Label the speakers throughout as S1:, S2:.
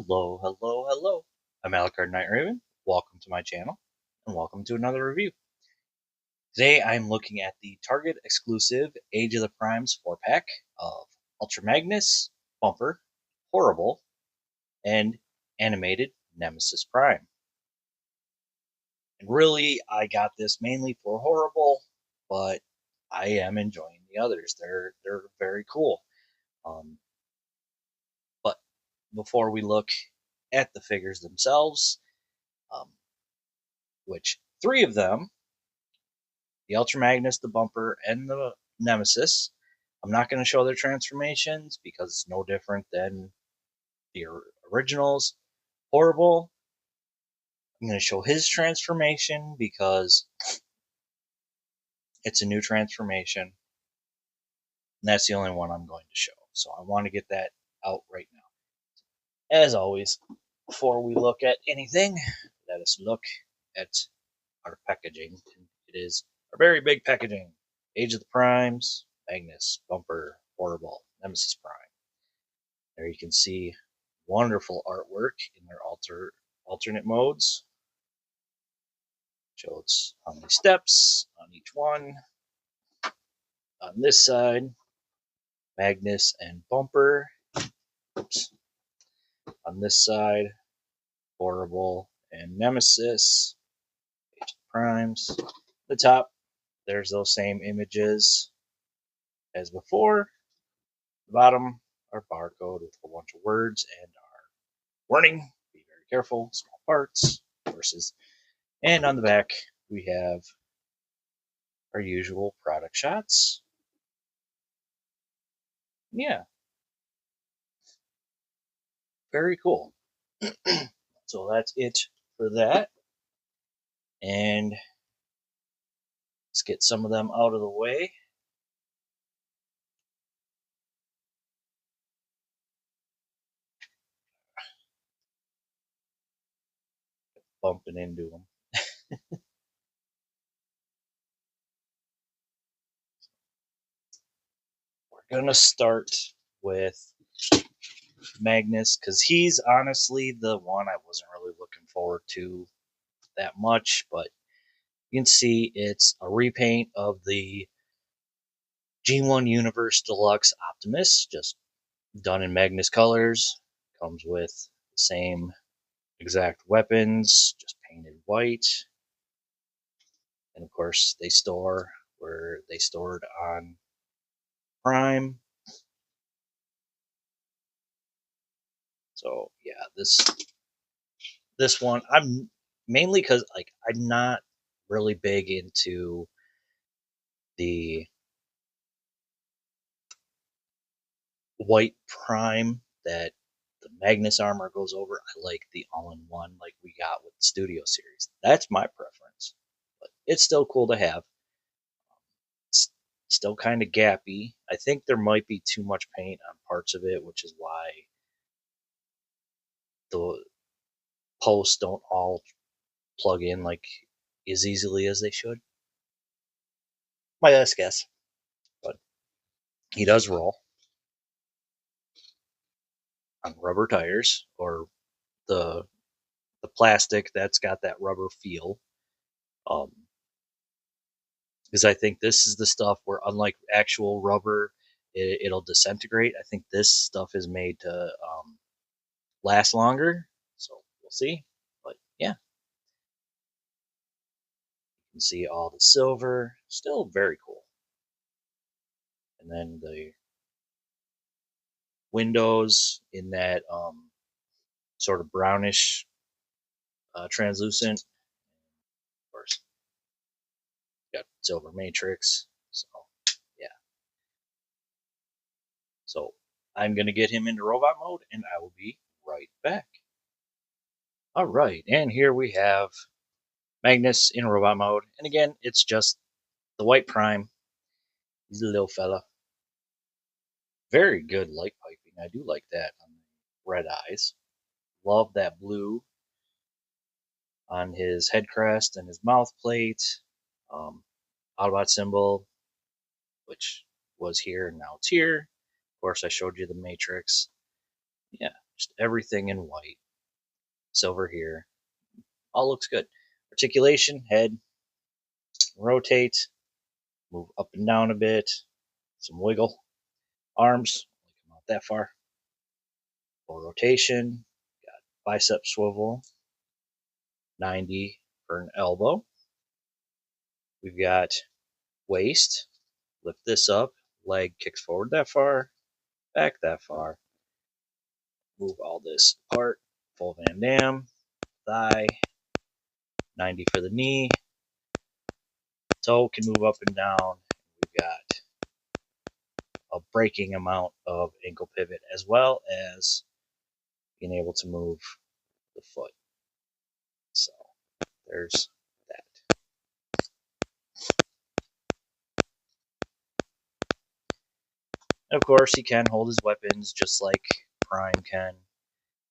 S1: Hello, hello, hello. I'm Alucard Night Raven. Welcome to my channel, and welcome to another review. Today I'm looking at the Target exclusive Age of the Primes 4-pack of Ultra Magnus, Bumper, Horri-Bull, and animated Nemesis Prime. And really, I got this mainly for Horri-Bull, but I am enjoying the others. They're very cool. But before we look at the figures themselves, which three of them, the Ultra Magnus, the Bumper, and the Nemesis, I'm not going to show their transformations because it's no different than the originals. Horri-Bull, I'm going to show his transformation because it's a new transformation, and that's the only one I'm going to show. So I want to get that out right now. As always, before we look at anything, let us look at our packaging. It is a very big packaging. Age of the Primes, Magnus, Bumper, Horri-Bull, Nemesis Prime. There you can see wonderful artwork in their alternate modes. Shows how many steps on each one. On this side, Magnus and Bumper. Oops. On this side, Horri-Bull and Nemesis. Age of the Primes. The top, there's those same images as before. The bottom, our barcode with a whole bunch of words and our warning. Be very careful, small parts, horses. And on the back, we have our usual product shots. Yeah. Very cool. So that's it for that. And let's get some of them out of the way. Bumping into them. We're going to start with Magnus because he's honestly the one I wasn't really looking forward to that much, but you can see it's a repaint of the G1 Universe Deluxe Optimus, just done in Magnus colors. Comes with the same exact weapons, just painted white. And of course, they store where they stored on Prime. So yeah, this one, I'm mainly because I'm not really big into the white Prime that the Magnus armor goes over. I like the all-in-one like we got with the Studio Series. That's my preference, but it's still cool to have. It's still kind of gappy. I think there might be too much paint on parts of it, which is why the posts don't all plug in like as easily as they should. My best guess, but he does roll on rubber tires, or the plastic that's got that rubber feel. Because I think this is the stuff where, unlike actual rubber, it'll disintegrate. I think this stuff is made to last longer, so we'll see. But yeah, you can see all the silver, still very cool. And then the windows in that sort of brownish translucent. Of course, got silver matrix. So yeah. So I'm gonna get him into robot mode, and I will be right back. All right, and here we have Magnus in robot mode, and again, it's just the white Prime. He's a little fella. Very good light piping. I do like that on the red eyes. Love that blue on his head crest and his mouth plate. Autobot symbol, which was here and now it's here. Of course, I showed you the Matrix. Yeah, Just everything in white. Silver here. All looks good. Articulation, head, rotate, move up and down a bit, some wiggle. Arms, come out that far. Full rotation, got bicep swivel, 90 for an elbow. We've got waist, lift this up, leg kicks forward that far, back that far. Move all this apart, full Van Dam, thigh, 90 for the knee. Toe can move up and down. We've got a breaking amount of ankle pivot as well as being able to move the foot. So there's that. And of course, he can hold his weapons just like Prime can.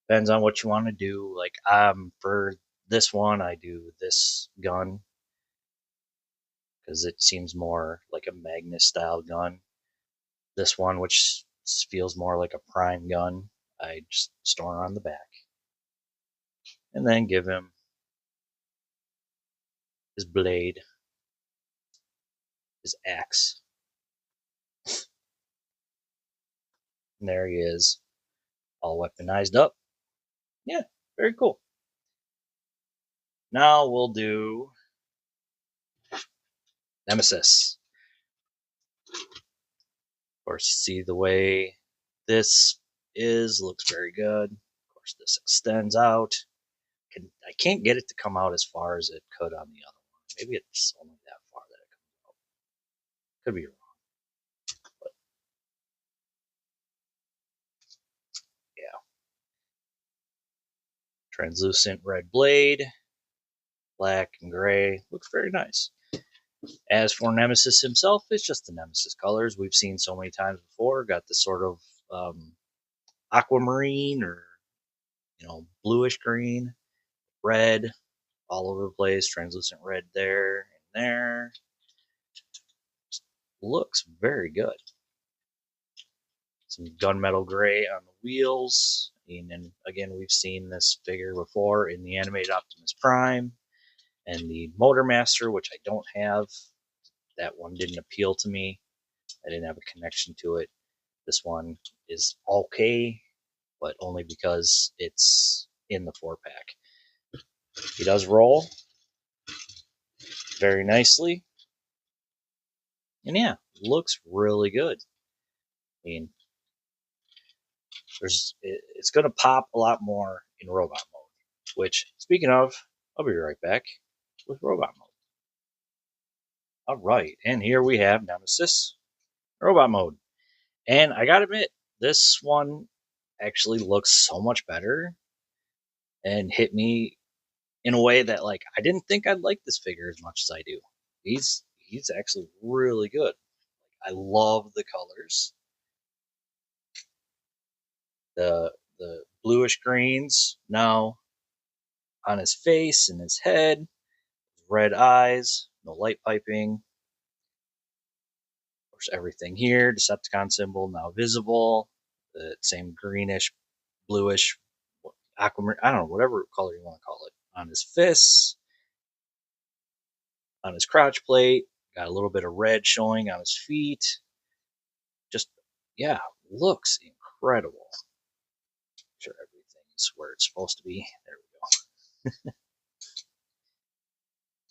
S1: Depends on what you want to do. Like for this one, I do this gun because it seems more like a Magnus style gun. This one, which feels more like a Prime gun, I just store on the back. And then give him his blade, his axe. And there he is, all weaponized up. Yeah, very cool. Now we'll do Nemesis. Of course, you see the way this looks very good. Of course, this extends out. I can't get it to come out as far as it could on the other one. Maybe it's only that far that it comes out. Could be wrong. But yeah. Translucent red blade, black and gray. Looks very nice. As for Nemesis himself, it's just the Nemesis colors we've seen so many times before. Got this sort of aquamarine or bluish green, red all over the place, translucent red there and there. Looks very good. Some gunmetal gray on the wheels. And again, we've seen this figure before in the animated Optimus Prime and the Motormaster, which I don't have. That one didn't appeal to me. I didn't have a connection to it. This one is okay, but only because it's in the 4-pack. He does roll very nicely. And yeah, looks really good. I mean, it's going to pop a lot more in robot mode, which, speaking of, I'll be right back with robot mode. All right, and here we have Nemesis robot mode. And I gotta admit, this one actually looks so much better and hit me in a way that, like, I didn't think I'd like this figure as much as I do. He's actually really good. I love the colors. The bluish greens now on his face and his head, red eyes, no light piping. Of course, everything here, Decepticon symbol now visible. The same greenish, bluish, aquamarine, I don't know, whatever color you want to call it, on his fists, on his crotch plate, got a little bit of red showing on his feet. Just, yeah, looks incredible. Make sure everything's where it's supposed to be. There we go.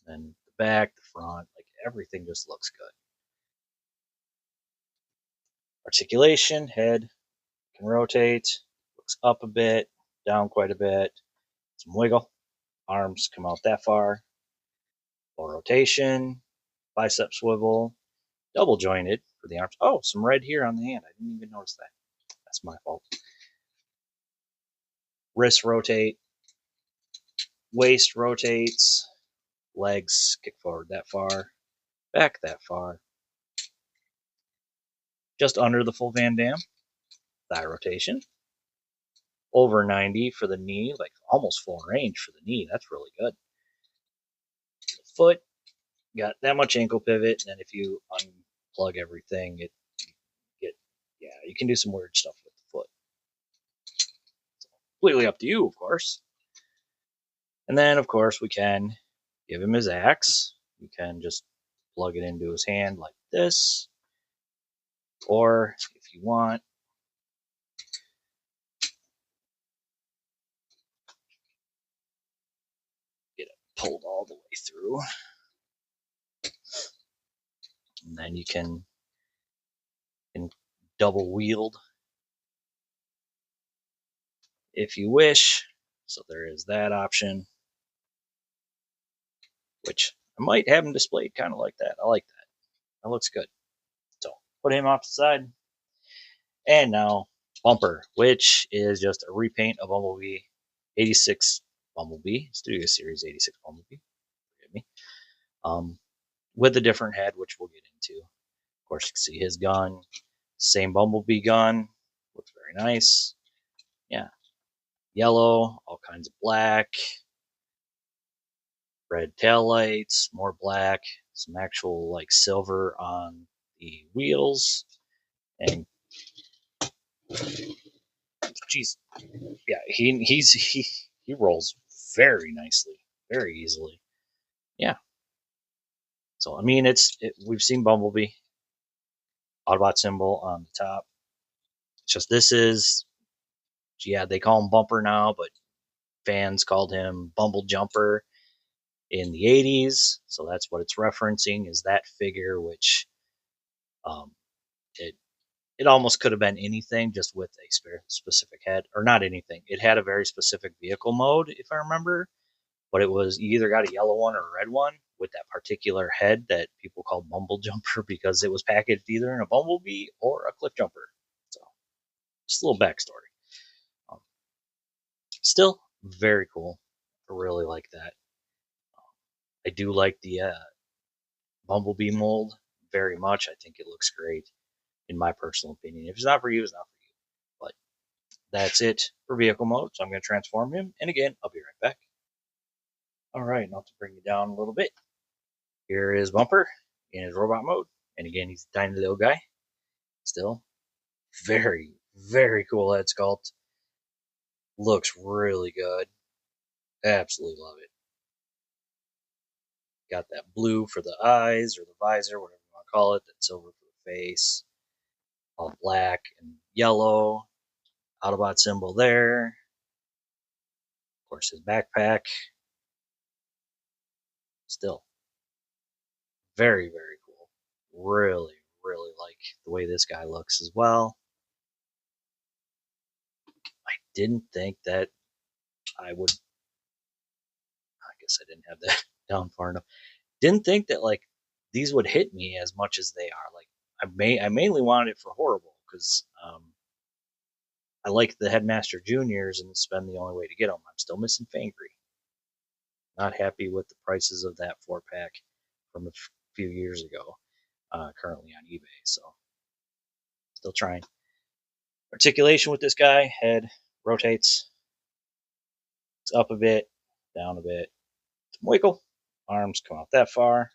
S1: And the back, the front, like everything just looks good. Articulation, head can rotate, looks up a bit, down quite a bit, some wiggle. Arms come out that far. Full rotation, bicep swivel, double jointed for the arms. Oh, some red here on the hand. I didn't even notice that. That's my fault. Wrist rotate, waist rotates, legs kick forward that far, back that far. Just under the full Van Dam. Thigh rotation. Over 90 for the knee, like almost full range for the knee. That's really good. The foot, got that much ankle pivot, and then if you unplug everything, you can do some weird stuff with the foot. So Completely up to you, of course. And then, of course, we can give him his axe. You can just plug it into his hand like this. Or if you want, get it pulled all the way through. And then you can double wield if you wish. So there is that option, which I might have him displayed kind of like that. I like that. That looks good. So put him off the side. And now Bumper, which is just a repaint of Bumblebee 86 Bumblebee, Studio Series 86 Bumblebee. Forgive me. With a different head, which we'll get into. Of course, you can see his gun, same Bumblebee gun, looks very nice. Yeah, yellow, all kinds of black, red tail lights, more black, some actual like silver on the wheels, and geez, yeah, he rolls very nicely, very easily. Yeah. So I mean, we've seen Bumblebee, Autobot symbol on the top. It's just this is, yeah, they call him Bumper now, but fans called him Bumble Jumper in the 80s, so that's what it's referencing, is that figure, which um, it almost could have been anything, just with a specific head, or not anything. It had a very specific vehicle mode, if I remember, but it was, you either got a yellow one or a red one with that particular head that people called Bumble Jumper because it was packaged either in a Bumblebee or a Cliff Jumper. So just a little backstory. Um, Still very cool. I really like that. I do like the Bumblebee mold very much. I think it looks great, in my personal opinion. If it's not for you, it's not for you. But that's it for vehicle mode. So I'm going to transform him. And again, I'll be right back. All right, now to bring you down a little bit. Here is Bumper in his robot mode. And again, he's a tiny little guy. Still very, very cool head sculpt. Looks really good. Absolutely love it. Got that blue for the eyes or the visor, whatever you want to call it. That silver for the face. All black and yellow. Autobot symbol there. Of course, his backpack. Still very, very cool. Really, really like the way this guy looks as well. I didn't think that I would. I guess I didn't have that down far enough. Didn't think that like these would hit me as much as they are. Like I mainly wanted it for Horri-Bull because I like the Headmaster Juniors, and it's been the only way to get them. I'm still missing Fangry. Not happy with the prices of that 4-pack from a few years ago. Currently on eBay, so still trying. Articulation with this guy, head rotates. It's up a bit, down a bit. Some wiggle. Arms come out that far.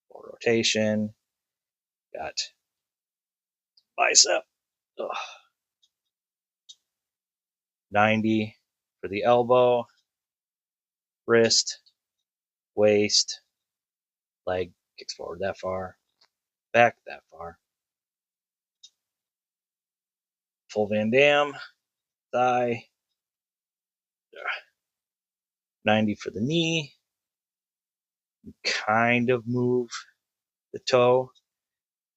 S1: Full rotation. Got bicep. Ugh. 90 for the elbow. Wrist. Waist. Leg kicks forward that far. Back that far. Full Van Damme. Thigh. 90 for the knee. Kind of move the toe.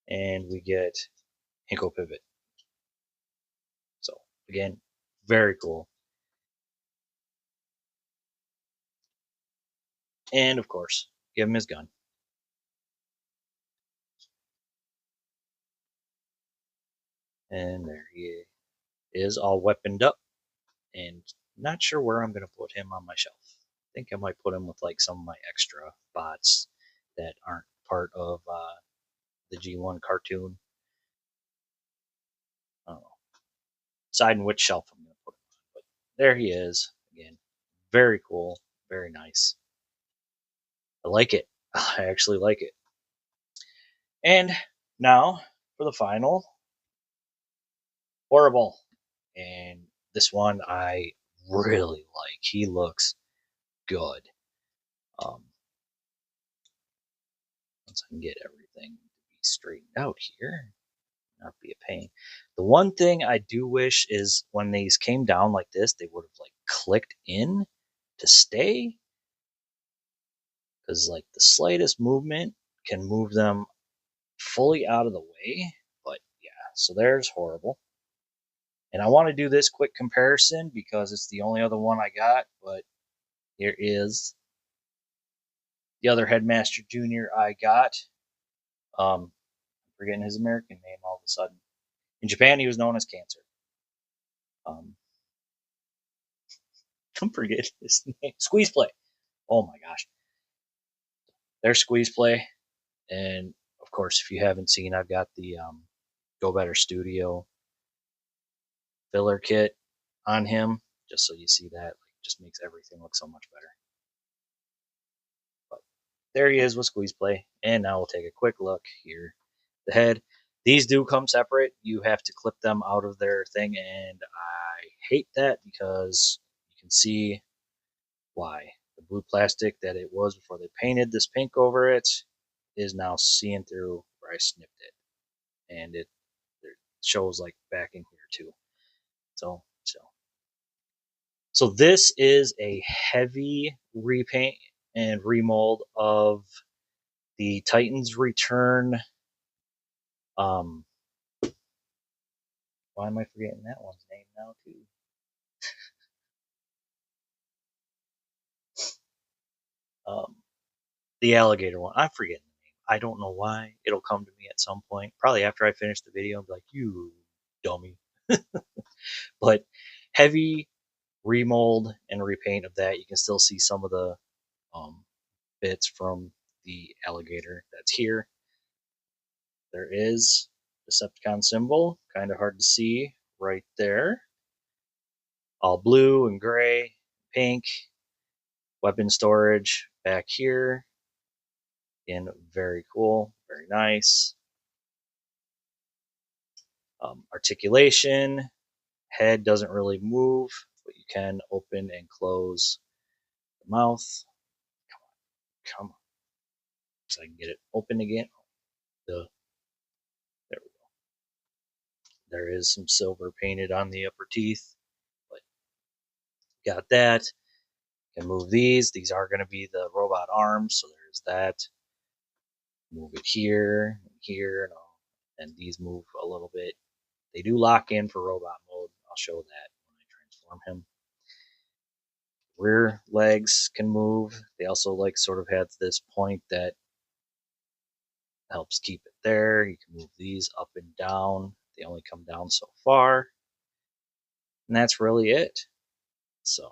S1: And we get ankle pivot. So, again, very cool. And, of course, give him his gun. And there he is, all weaponed up. And not sure where I'm going to put him on my shelf. I think I might put him with like some of my extra bots that aren't part of the G1 cartoon. I don't know. Deciding which shelf I'm going to put him on. But there he is. Again, very cool. Very nice. I like it. I actually like it. And now for the final Horri-Bull. And this one I really like. He looks good. Once I can get everything to be straightened out here, not be a pain. The one thing I do wish is when these came down like this, they would have like clicked in to stay, because like the slightest movement can move them fully out of the way. But yeah, so there's Horri-Bull. And I want to do this quick comparison because it's the only other one I got, but here is the other Headmaster Junior I got. I'm forgetting his American name all of a sudden. In Japan, he was known as Cancer. I'm forgetting his name. Squeeze Play. Oh my gosh. There's Squeeze Play. And of course, if you haven't seen, I've got the Go Better Studio filler kit on him, just so you see that. Like, just makes everything look so much better. But there he is with Squeeze Play. And now we'll take a quick look here. The head. These do come separate. You have to clip them out of their thing, and I hate that because you can see why. The blue plastic that it was before they painted this pink over it is now seeing through where I snipped it. And it shows like back in here too. So this is a heavy repaint and remold of the Titans Return. Why am I forgetting that one's name now too? The alligator one. I'm forgetting the name. I don't know why. It'll come to me at some point. Probably after I finish the video, I'll be like, you dummy. But heavy remold and repaint of that. You can still see some of the bits from the alligator that's here. There is Decepticon symbol, kind of hard to see right there. All blue and gray, pink. Weapon storage back here. Again, very cool, very nice. Articulation, head doesn't really move, but you can open and close the mouth. Come on. So I can get it open again. There we go. There is some silver painted on the upper teeth, but got that. Can move these. These are going to be the robot arms, so there's that. Move it here, and here, and all. And these move a little bit. They do lock in for robot mode. I'll show that when I transform him. Rear legs can move. They also like sort of have this point that helps keep it there. You can move these up and down. They only come down so far. And that's really it. So,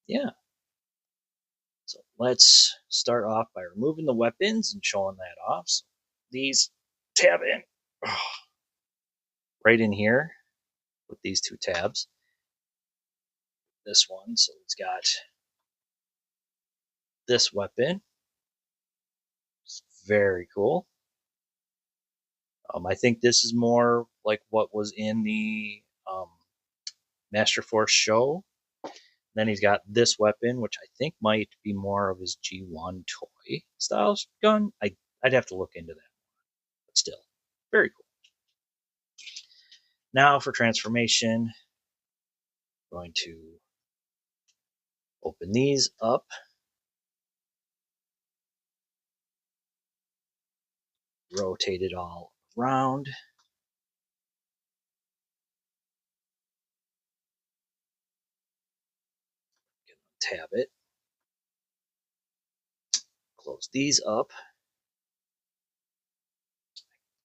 S1: yeah. So let's start off by removing the weapons and showing that off. So these tab in right in here with these two tabs. This one, so it's got this weapon. It's very cool. I think this is more like what was in the Master Force show. Then he's got this weapon, which I think might be more of his G1 toy style gun. I'd have to look into that, but still, very cool. Now for transformation, I'm going to open these up. Rotate it all around. Tab it. Close these up.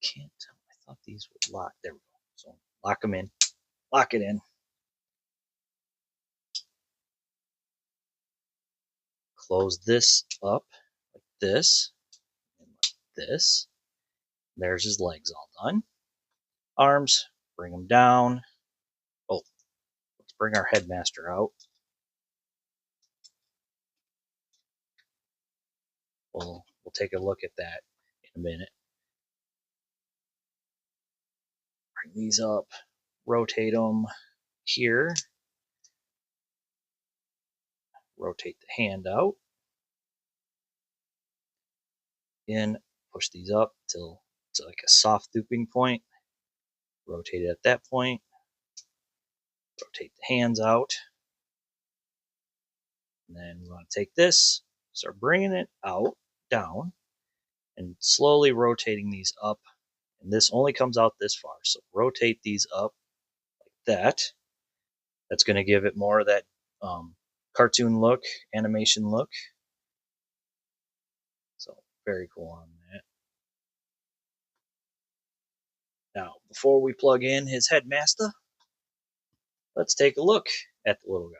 S1: Can't tell. I thought these would lock. There we go. So lock them in. Lock it in. Close this up like this and like this. There's his legs all done. Arms, bring them down. Oh, let's bring our headmaster out. We'll take a look at that in a minute. Bring these up, rotate them here. rotate the hand out. Again, push these up till it's like a soft looping point. Rotate it at that point. Rotate the hands out. And then we want to take this, start bringing it out, down, and slowly rotating these up. And this only comes out this far. So rotate these up like that. That's going to give it more of that cartoon look, animation look. So very cool on that. Now, before we plug in his headmaster, let's take a look at the little guy.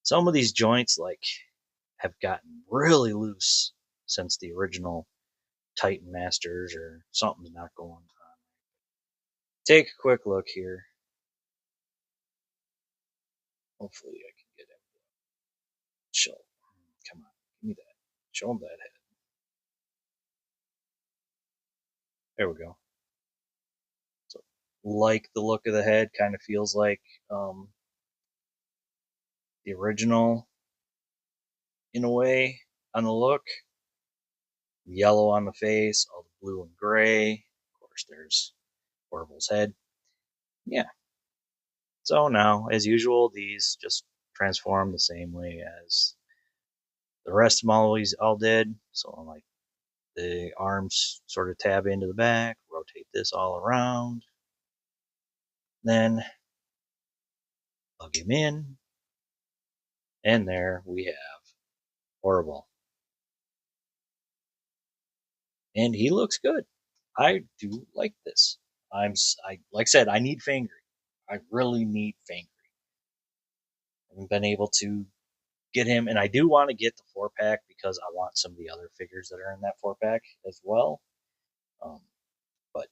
S1: Some of these joints have gotten really loose since the original Titan Masters, or something's not going on. Take a quick look here. Hopefully I can get it. Show. Come on, give me that. Show him that head. There we go. So, like the look of the head, kind of feels like the original in a way on the look. Yellow on the face, all the blue and gray. Of course, there's Horri-Bull's head. Yeah. So now, as usual, these just transform the same way as the rest of them all did. So like the arms sort of tab into the back, rotate this all around, then plug him in, and there we have Horri-Bull. And he looks good. I do like this. I like I said, I need Fangry. I really need Fangry. I haven't been able to get him, and I do want to get the 4-pack because I want some of the other figures that are in that 4-pack as well. But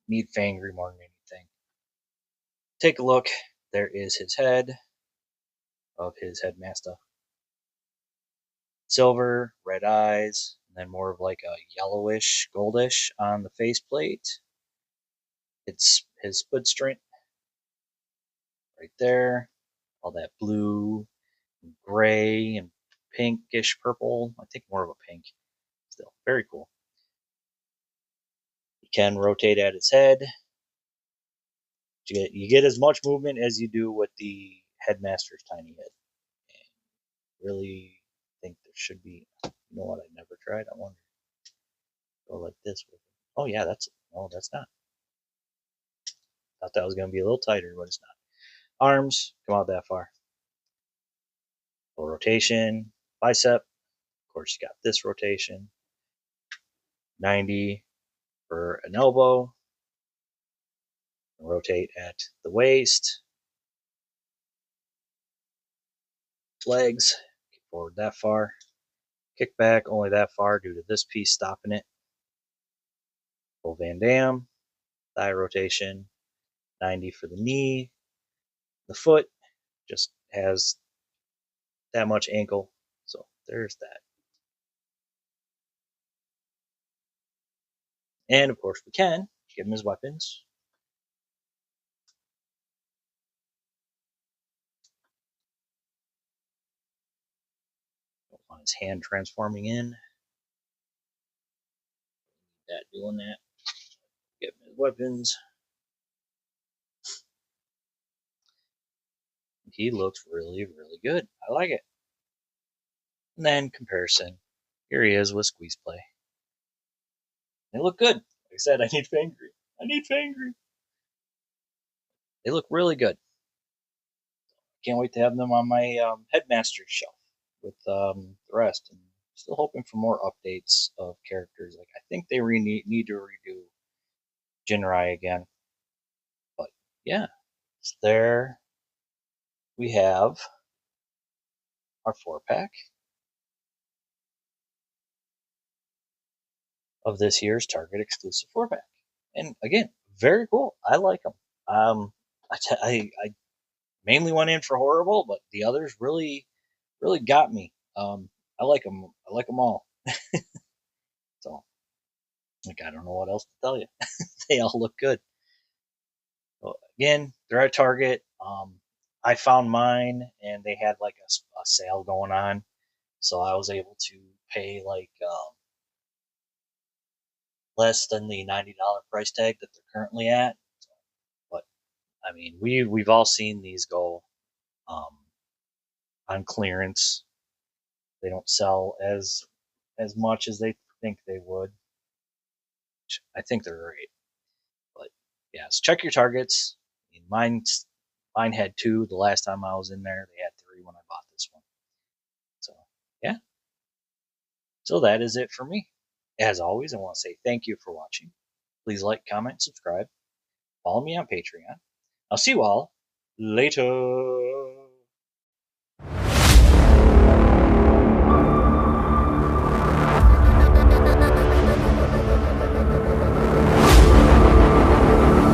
S1: need Fangry more than anything. Take a look. There is his head of his headmaster. Silver, red eyes, and then more of like a yellowish, goldish on the faceplate. It's his footstrint right there. All that blue, and gray, and pinkish purple. I think more of a pink. Still, very cool. You can rotate at his head. You get as much movement as you do with the Headmaster's tiny head. And really think there should be. You know what? I never tried. I wonder. Go like this. Oh yeah, that's not. Thought that was going to be a little tighter, but it's not. Arms come out that far. Full rotation, bicep. Of course, you got this rotation. 90 for an elbow. Rotate at the waist. Legs, kick forward that far. Kick back only that far due to this piece stopping it. Full Van Damme. Thigh rotation. 90 for the knee. The foot just has that much ankle. So there's that. And of course we can give him his weapons. Don't want his hand transforming in. That doing that. Give him his weapons. He looks really, really good. I like it. And then comparison. Here he is with Squeeze Play. They look good. Like I said, I need Fangry. I need Fangry. They look really good. Can't wait to have them on my Headmaster's shelf with the rest. And still hoping for more updates of characters. Like I think they need to redo Jinrai again. But yeah, it's there. We have our 4-pack of this year's Target exclusive 4-pack. And again, very cool. I like them. I mainly went in for Horri-Bull, but the others really, really got me. I like them. I like them all. So, like, I don't know what else to tell you. They all look good. again, they're at Target. I found mine, and they had like a sale going on, so I was able to pay like less than the $90 price tag that they're currently at. But I mean, we've all seen these go um, on clearance. They don't sell as much as they think they would. I think they're great. But yes, check your targets. I mean, mine had two the last time I was in there. They had three when I bought this one. So yeah. So that is it for me. As always, I want to say thank you for watching. Please like, comment, subscribe. Follow me on Patreon. I'll see you all later.